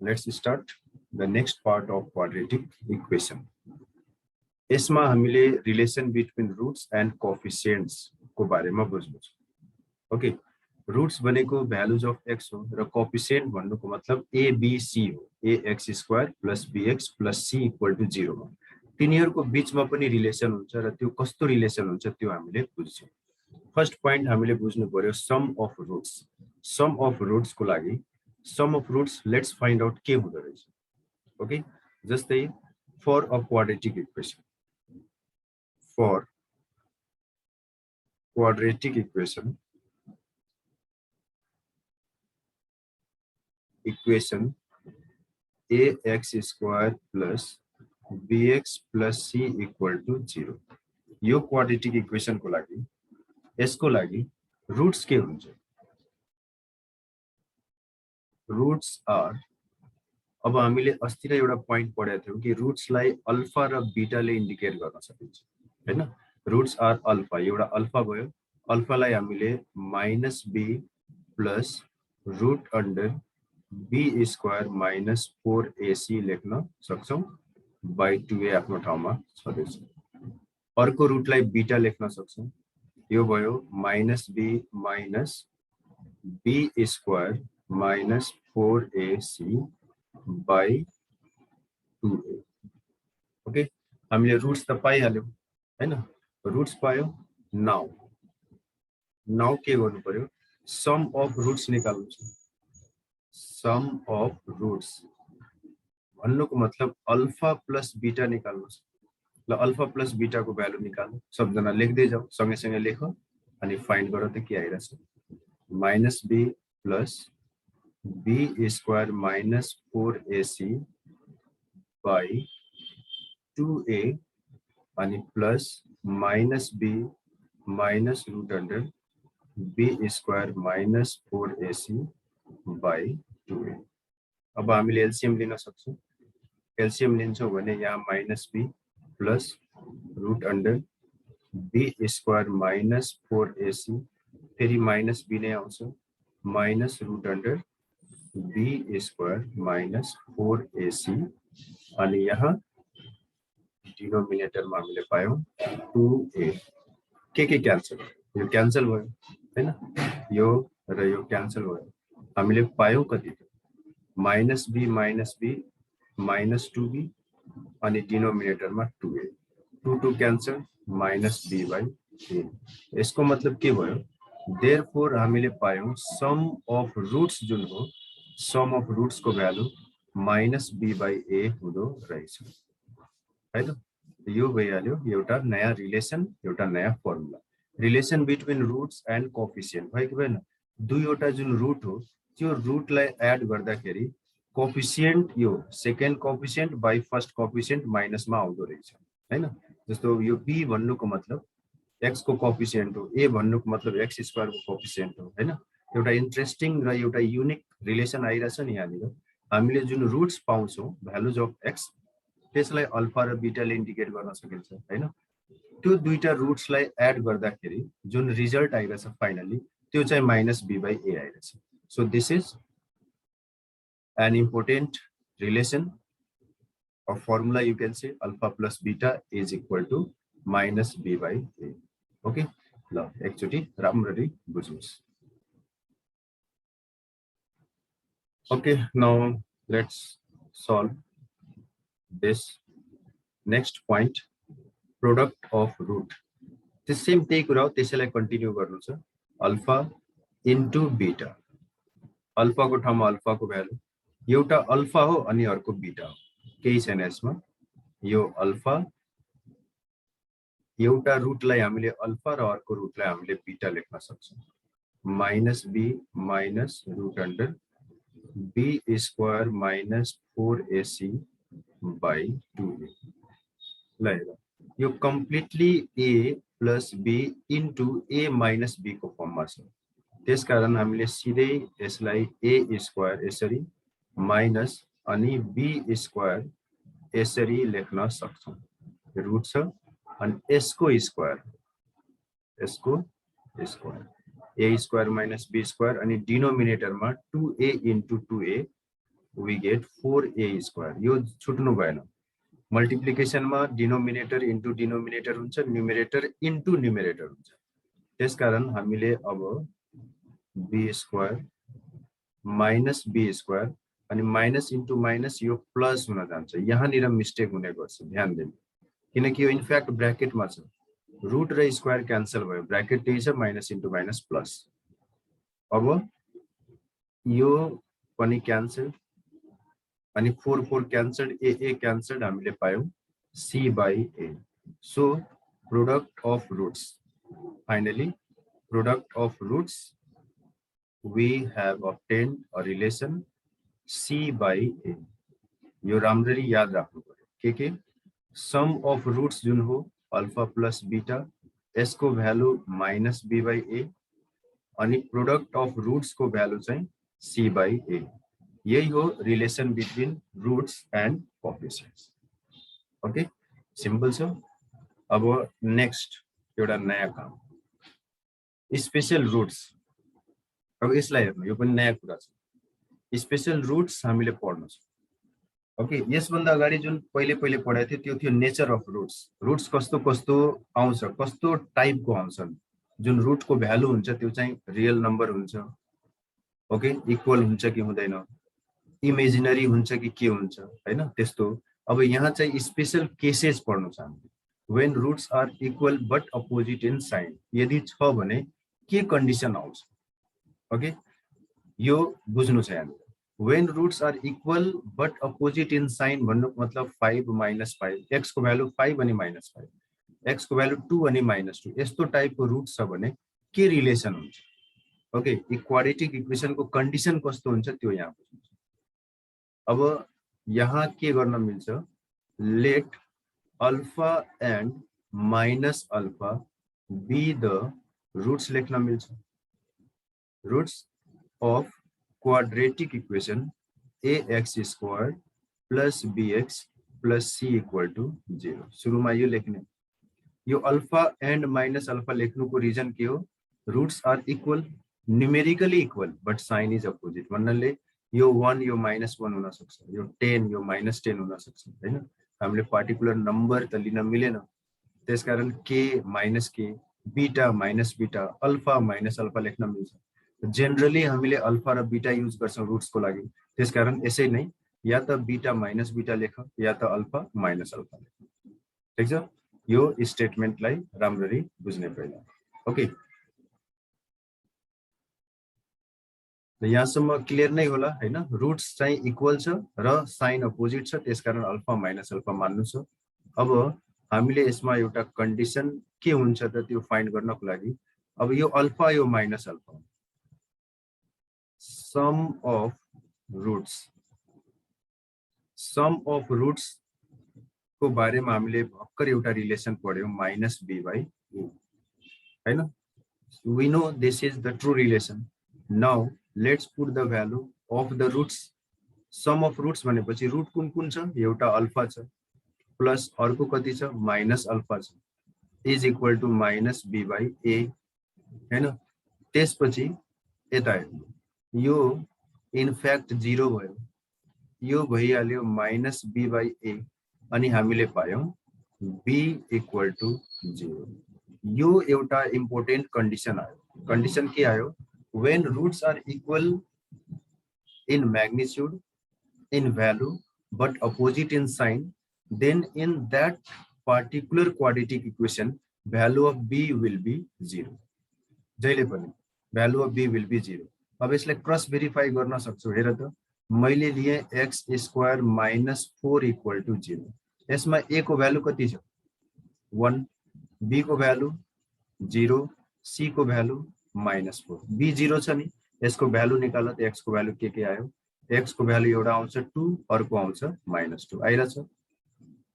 Let's start the next part of quadratic equation. यसमा हामीले relation between roots and coefficients को बारेमा बुझ्नु छ। ओके, रूट्स भनेको भ्यालुज अफ x हो र कोएफिसिएन्ट भन्नुको मतलब a b c हो। ax square plus bx plus c equal to 0 हो। तिनीहरुको बीचमा पनि रिलेसन हुन्छ र त्यो कस्तो रिलेसन हुन्छ त्यो हामीले बुझ्छौं। फर्स्ट पॉइंट हामीले बुझ्नु पर्यो sum of roots. Sum of roots को लागि sum of roots let's find out के हुँदो रहेछ। ओके, जस्तै for a quadratic equation, for quadratic equation ax square plus bx plus c equal to 0। यो क्वाड्रेटिक इक्वेसन को लागि यसको लागि रूट्स के हुन्छ? रूट्स आर, अब हामीले अस्ति नै एउटा पॉइंट पढेको थियौं कि रूट्स लाई अल्फा र बीटा ले इन्डिकेट गर्न सकिन्छ हैन। रूट्स आर अल्फा, एउटा अल्फा भयो, अल्फा लाई हामीले -b plus root under b square minus 4ac लेख्न सक्छौं बाइ 2a आफ्नो ठाउँमा छँदैछ। अर्को रूट लाई बीटा लेख्न सक्छौं, यो भयो -b minus b square minus 4ac by 2a। Okay, हामीले रूट्स त पाइहाल्यौं हैन, रूट्स पायो। नाउ के गर्नु पर्यो? सम अफ रूट्स निकाल्नु छ। सम अफ रूट्स भन्नुको मतलब अल्फा प्लस बीटा निकाल्नु छ। ल अल्फा प्लस बीटा को भ्यालु निकाल्नु। सबजना लेख्दै जाऊ, सँगै लेख अनि फाइन्ड गर त के आइराछ। -b plus b square minus 4ac by 2a अनि plus -b minus root under b square minus 4ac by 2a। अब हामीले एलसीएम लिन सक्छौं। एलसीएम लिन्छौं भने यहाँ -b plus root under b square minus 4ac, फेरि -b नै आउँछ, minus root under b square minus 4ac अनि यहाँ डिनोमिनेटर में हामीले पायौं 2a। के क्यान्सल, यो क्यान्सल भयो हैन, यो र यो क्यान्सल भयो। हामीले पायौं कति त -b माइनस 2b अनि डिनोमिनेटर में 2a, 2 cancel -b by a। यसको मतलब के भयो? देयरफोर हामीले पायौं सम अफ रूट्स जुन हो, सम अफ रूट्स को भ्यालु -b बाइ a हुँदो रहेछ हैन। यो भइहाल्यो एउटा नयाँ रिलेसन, एउटा नयाँ formula. Relation between roots and coefficient भयो कि भएन? दुईवटा जुन रूट हो त्यो रूटलाई एड गर्दाखेरि कोएफिसिएन्ट यो second coefficient by first coefficient माइनसमा आउँदो रहेछ हैन। जस्तो यो b भन्नुको मतलब x को कोएफिसिएन्ट हो, a भन्नुको मतलब x स्क्वायर को कोएफिसिएन्ट हो हैन। एउटा इन्ट्रेस्टिङ र एउटा युनिक रिलेसन आइराछ नि यहाँनिर। हामीले जुन रूट्स पाउँछौं भ्यालुज अफ x, त्यसलाई अल्फा र बीटा ले इन्डिकेट गर्न सकिन्छ हैन। त्यो दुईटा रूट्स लाई एड गर्दाखेरि जुन रिजल्ट आइराछ फाइनली त्यो चाहिँ -b बाइ a आइराछ। So this is an important relation of formula. You can say alpha plus beta is equal to -b by a। Okay, ल एकचोटी राम्ररी बुझ्नुस्। Okay, now let's solve this next point, product of root। the same त्यही कुरा हो, त्यसैलाई continue गर्नु छ। अल्फा इन्टु बीटा, अल्फा को ठाउँमा अल्फा को भ्यालु, एउटा अल्फा हो अनि अर्को बीटा हो, केही छैन यसमा। यो अल्फा, एउटा रुटलाई हामीले अल्फा र अर्को रुटलाई हामीले बीटा लेख्न सक्छौं। -b minus root under b square minus 4ac by 2a। ल यो completely a plus b into a minus b को फर्ममा छ। त्यसकारण हामीले सिधै यसलाई a स्क्वायर यसरी माइनस अनि b स्क्वायर यसरी लेख्न सक्छौं। रुट छ अनि यसको square, a square minus b square अनि डिनोमिनेटरमा 2a into 2a we get 4a square. यो छुट्नु भएन, मल्टिप्लिकेसनमा डिनोमिनेटर इन्टु डिनोमिनेटर हुन्छ, न्युमेरेटर इन्टु न्युमेरेटर हुन्छ। त्यसकारण हामीले अब b square minus b square अनि माइनस इन्टु माइनस यो प्लस हुन जान्छ। यहाँनिर मिस्टेक हुने गर्छ, ध्यान दिनु, किनकि यो इनफ्याक्ट ब्र्याकेटमा छ, रुट र स्क्वायर क्यान्सल भयो, ब्र्याकेट त्यही छ, माइनस इन्टु माइनस प्लस। अब यो पनि क्यान्सल अनि 4 4 क्यान्सल्ड, ए क्यान्सल्ड, हामीले पायौं c by a। So product of roots, finally product of roots we have obtained a relation c by a। यो राम्ररी याद राख्नु पर्यो के सम अफ रुट्स जुन हो अल्फा प्लस बीटा, यसको value minus b by a अनि प्रोडक्ट अफ रुट्स को भ्यालु चाहिँ c by a। यही हो relation between roots and coefficients. Okay, simple छ। अब नेक्स्ट एउटा नयाँ काम, स्पेशल रुट्स। अब यसलाई हेर्नु, यो पनि नयाँ कुरा छ, स्पेशल रुट्स हामीले पढ्नु छ। ओके, यसभन्दा अगाडि जुन पहिले पढाएको थियो त्यो थियो नेचर अफ रुट्स। रुट्स कस्तो कस्तो आउँछ, कस्तो टाइपको आउँछन्, जुन रुटको भ्यालु हुन्छ त्यो चाहिँ रियल नम्बर हुन्छ, ओके, इक्वल हुन्छ कि हुँदैन, इमेजिनरी हुन्छ कि के हुन्छ, हैन त्यस्तो। अब यहाँ चाहिँ स्पेशल केसेस पढ्नु छ हामीले। When roots are equal but opposite in sign, यदि छ भने के कन्डिसन आउँछ, ओके, यो बुझ्नु छ यहाँनिर। When roots are equal but opposite in sign भन्नुको मतलब 5 माइनस 5, एक्स को भ्यालु 5 अनि माइनस 5, एक्स को भ्यालु 2 अनि माइनस 2, यस्तो टाइपको रुट छ भने के रिलेसन हुन्छ, ओके, क्वाड्रेटिक इक्वेसनको कन्डिसन कस्तो हुन्छ त्यो यहाँ बुझ्नु छ। अब यहाँ के गर्न मिल्छ, let alpha and minus alpha be the roots लेख्न मिल्छ, roots of quadratic equation ax squared plus bx plus c equal to 0। सुरुमा यो लेख्ने, यो अल्फा एन्ड माइनस अल्फा लेख्नुको रिजन के हो, roots are equal, numerically equal but sign is opposite भन्नाले यो 1 यो माइनस 1 हुन सक्छ, यो 10 यो माइनस 10 हुन सक्छ, हैन। हामीले पार्टिकुलर नम्बर त लिन मिलेन, त्यसकारण के माइनस के, beta minus beta, alpha minus alpha लेख्न मिल्छ। जेनरली हामीले अल्फा र बीटा युज गर्छौं रुट्स को लागि, त्यसकारण यसै नै या त बीटा माइनस बीटा लेख या त अल्फा माइनस अल्फा लेख। ठीक छ, यो स्टेटमेन्टलाई राम्ररी बुझ्ने पहिला। ओके, यहाँसम्म क्लियर नै होला हैन। रुट्स चाहिँ इक्वल छ र साइन अपोजिट छ, त्यसकारण अल्फा माइनस अल्फा मान्नु छ। अब हामीले यसमा एउटा कन्डिसन के हुन्छ त त्यो फाइन्ड गर्नको लागि, अब यो अल्फा यो minus alpha, sum of roots को बारेमा हामीले भर्खर एउटा रिलेसन पढ्यौं, माइनस बी बाई ए, हैन। We know this is the true relation. Now let's put the value of the roots. Sum of roots भनेपछि रुट कुन कुन छ, एउटा अल्फा छ प्लस अर्को कति छ, माइनस अल्फा छ, is equal to minus be by ए, हैन। त्यसपछि यता हेर्नु, यो इनफ्याक्ट 0 भयो, यो भइहाल्यो माइनस बी बाई ए, अनि हामीले पायौं b इक्वल टु 0। यो एउटा इम्पोर्टेन्ट कन्डिसन आयो। कन्डिसन के आयो, when roots are equal in magnitude, in value but opposite in sign, then in that particular quadratic equation value of b will be 0। जहिले पनि value of b will be 0। अब यसलाई cross verify गर्न सक्छौ, हेर त, मैले लिए x square minus 4 equal to 0, यसमा a को भ्यालु कति छ, 1, b को भ्यालु 0, c को भ्यालु माइनस 4, b 0 छ नि, यसको भ्यालु निकाल त x को भ्यालु के आयो, x को भ्यालु एउटा आउँछ 2, अर्को आउँछ माइनस 2 आइराछ,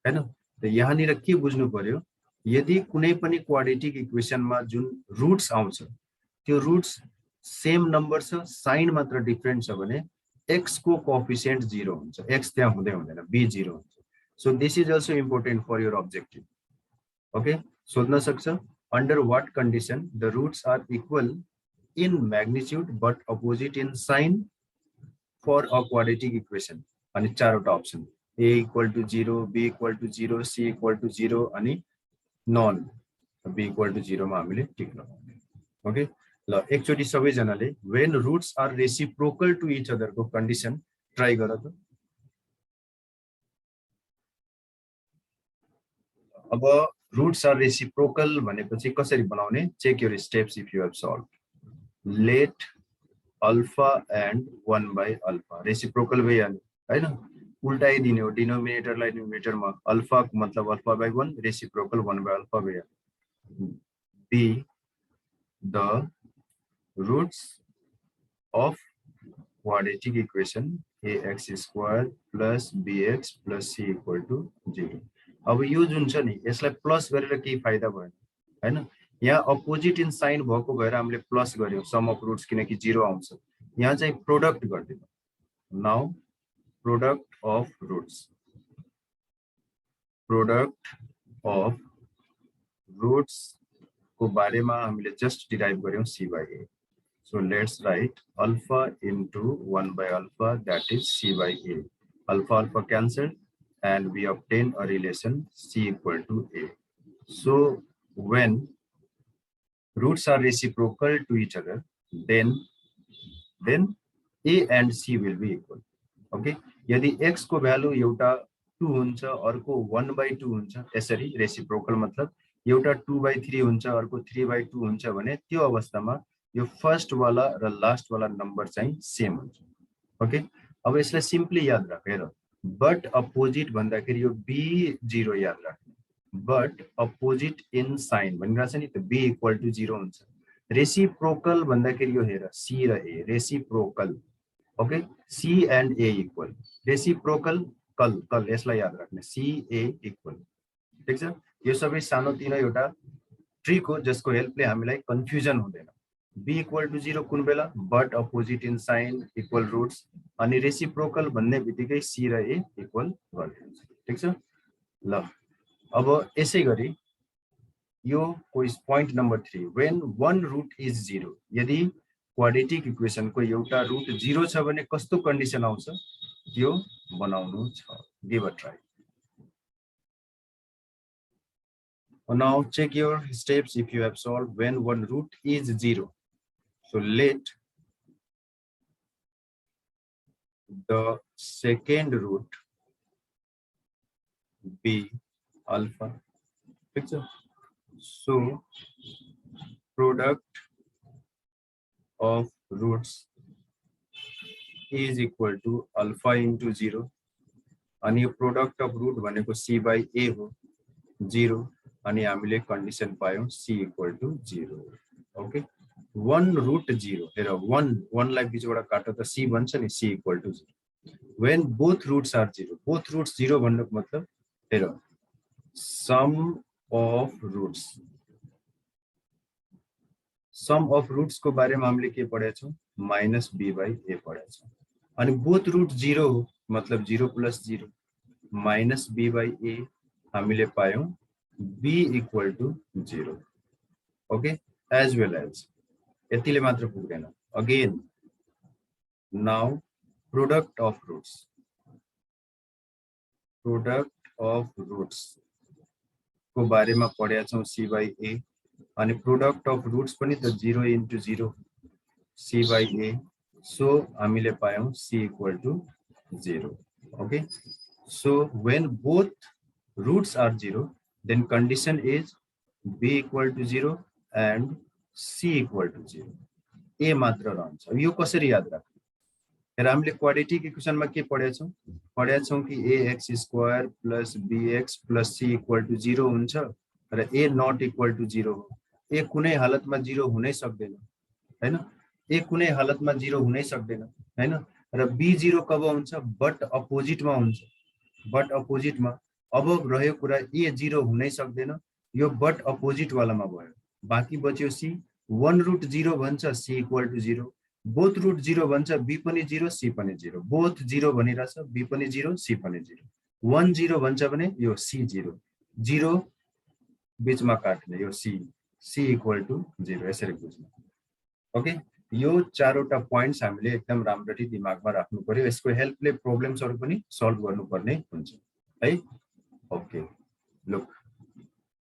हैन। त यहाँनिर के बुझ्नु पर्यो, यदि कुनै पनि क्वाड्रेटिक इक्वेसनमा जुन रुट्स आउँछ त्यो रुट्स सेम नम्बर छ, साइन मात्र डिफरेन्ट छ भने x को कोएफिसिएन्ट 0 हुन्छ, x त्यहाँ हुँदै हुँदैन, b 0 हुन्छ। So this is also important for your objective. Okay, सोध्न सक्छ, under what condition the roots are equal in magnitude but opposite in sign for a quadratic equation अनि चारवटा option a equal to 0, b equal to 0, c equal to 0 अनि non b equal to 0 मा हामीले टिक लगाउने। Okay ल एकचोटी सबैजनाले when roots are reciprocal to each other को कन्डिसन ट्राई गर त। अब रूट्स आर रेसिप्रोकल भनेपछि कसरी बनाउने, check your steps if you have solve. Let alpha and 1 by alpha reciprocal भइहाल्यो हैन, उल्टाइदिने हो डिनोमिनेटरलाई न्युमिनेटरमा, अल्फा मतलब alpha by 1 reciprocal 1 by alpha भइहाल्यो। Be the roots of quadratic equation ax square plus bx plus c equal to 0। अब यो जुन छ नि यसलाई प्लस गरेर केही फाइदा भएन हैन, यहाँ अपोजिट इन साइन भएको भएर हामीले प्लस गर्यौं सम अफ रूट्स किनकि 0 आउँछ। यहाँ चाहिँ प्रोडक्ट गर्दिनु। नाउ प्रोडक्ट अफ रूट्स को बारेमा हामीले जस्ट डिराइभ गर्यौं c by a। So let's write alpha into 1 by alpha, that is c by a. Alpha alpha cancelled and we obtain a relation c equal to a. So when roots are reciprocal to each other, then a and c will be equal। Okay, यदि x को value एउटा 2 हुन्छ अर्को 1 by 2 हुन्छ, यसरी reciprocal मतलब एउटा 2 by 3 हुन्छ अर्को 3 by 2 हुन्छ भने त्यो अवस्थामा यो फर्स्ट वाला र लास्ट वाला नम्बर चाहिँ सेम हुन्छ। ओके अब यसलाई सिम्पली याद राख हेर, बट अपोजिट भन्दाखेरि यो b0 याद राख्ने, बट अपोजिट इन साइन भनिरहेको छ नि त b इक्वल टु 0 हुन्छ। रेसिप्रोकल भन्दाखेरि यो हेर c र a reciprocal. Okay c and a equal, reciprocal call यसलाई याद राख्ने c a इक्वल। ठीक छ, यो सबै सानो तिनो एउटा ट्रिक हो जसको हेल्पले हामीलाई कन्फ्युजन हुँदैन। b इक्वल टु 0 कुन बेला, but opposite in sign equal roots अनि रेसिप्रोकल भन्ने बित्तिकै c र a इक्वल गरिदिन्छ। ठीक छ ल, अब यसै गरी यो point number 3, when one root is 0, यदि क्वाड्रेटिक इक्वेसन को एउटा रूट 0 छ भने कस्तो कन्डिसन आउँछ त्यो बनाउनु छ। Give a try. Now check your steps if you have solved when one root is 0. So let the second root be alpha। Picture, so product of roots is equal to alpha into 0 and your product of root भनेको c by a हो 0 अनि हामीले condition पायौं c equal to 0। Okay one root 0 हेर 1 लाई बीचबाट काट्दा त c बन्छ नि, c equal to 0। When both roots are 0, both roots 0 भन्नुको मतलब हेर सम अफ रूट्स को बारेमा हामीले के पढेका छौं, माइनस b by a पढेका छौं। अनि बोथ रूट 0 हो मतलब 0 plus 0 minus b by a हामीले पायौं b equal to 0। Okay as well as यतिले मात्र पुग्दैन। Again now product of roots को बारेमा पढेका छौं c by a अनि प्रोडक्ट अफ रूट्स पनि त 0 into 0 c by a, सो हामीले पायौं c equal to 0। Okay so when both roots are 0 then condition is b equal to 0 and c equal to 0। a मात्र रहन्छ। अब यो कसरी याद राख्ने, हेर हामीले क्वाड्रेटिक इक्वेसनमा के पढेका छौं कि ax square plus bx plus c equal to 0 हुन्छ र a नट इक्वल टु 0 हो। a कुनै हालतमा 0 हुनै सक्दैन हैन, a कुनै हालतमा 0 हुनै सक्दैन हैन, र b0 कब हुन्छ, बट अपोजिटमा हुन्छ। बट अपोजिटमा अब रह्यो कुरा ए 0 हुनै सक्दैन, यो बट अपोजिट वालामा भयो, बाँकी बच्यो सी। 1 रूट 0 भन्छ c equal to 0, both root 0 भन्छ बी पनि 0 सी पनि 0, बोथ 0 भनिरहेछ बी पनि 0 सी पनि 0। 1 0 भन्छ भने यो सी 0 0 बीचमा काट्ने यो सी इक्वल टु 0 यसरी बुझ्नु। ओके यो चारवटा पोइन्ट्स हामीले एकदम राम्ररी दिमागमा राख्नु पर्यो। यसको हेल्पले प्रब्लम्सहरु पनि सल्भ गर्नुपर्ने हुन्छ है। Okay look